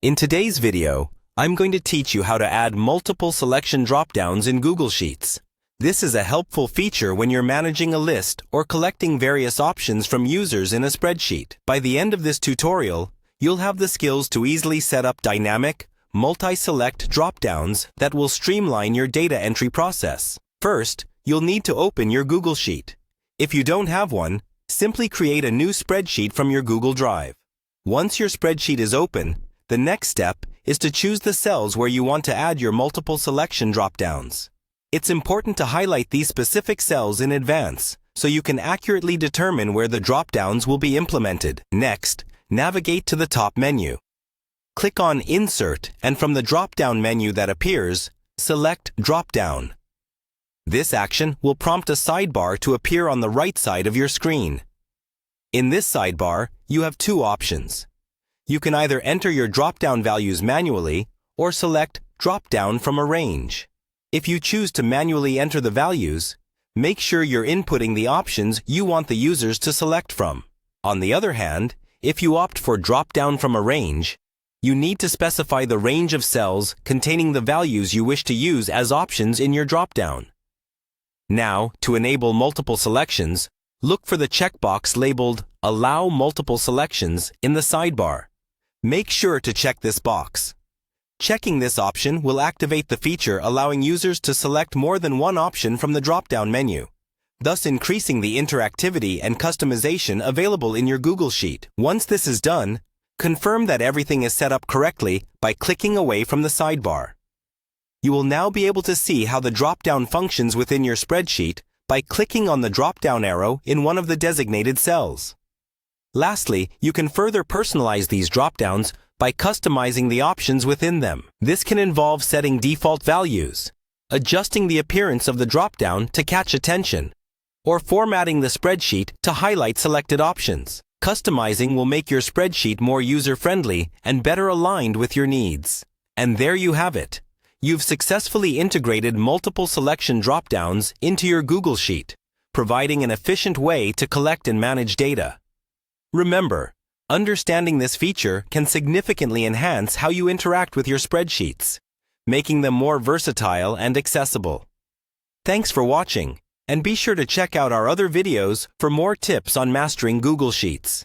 In today's video, I'm going to teach you how to add multiple selection dropdowns in Google Sheets. This is a helpful feature when you're managing a list or collecting various options from users in a spreadsheet. By the end of this tutorial, you'll have the skills to easily set up dynamic, multi-select dropdowns that will streamline your data entry process. First, you'll need to open your Google Sheet. If you don't have one, simply create a new spreadsheet from your Google Drive. Once your spreadsheet is open, the next step is to choose the cells where you want to add your multiple selection dropdowns. It's important to highlight these specific cells in advance so you can accurately determine where the dropdowns will be implemented. Next, navigate to the top menu. Click on Insert and from the drop-down menu that appears, select Dropdown. This action will prompt a sidebar to appear on the right side of your screen. In this sidebar, you have two options. You can either enter your drop-down values manually or select Drop-down from a range. If you choose to manually enter the values, make sure you're inputting the options you want the users to select from. On the other hand, if you opt for Drop-down from a range, you need to specify the range of cells containing the values you wish to use as options in your drop-down. Now, to enable multiple selections, look for the checkbox labeled Allow Multiple Selections in the sidebar. Make sure to check this box. Checking this option will activate the feature allowing users to select more than one option from the drop-down menu, thus increasing the interactivity and customization available in your Google Sheet. Once this is done, confirm that everything is set up correctly by clicking away from the sidebar. You will now be able to see how the drop-down functions within your spreadsheet by clicking on the drop-down arrow in one of the designated cells. Lastly, you can further personalize these dropdowns by customizing the options within them. This can involve setting default values, adjusting the appearance of the dropdown to catch attention, or formatting the spreadsheet to highlight selected options. Customizing will make your spreadsheet more user-friendly and better aligned with your needs. And there you have it. You've successfully integrated multiple selection dropdowns into your Google Sheet, providing an efficient way to collect and manage data. Remember, understanding this feature can significantly enhance how you interact with your spreadsheets, making them more versatile and accessible. Thanks for watching, and be sure to check out our other videos for more tips on mastering Google Sheets.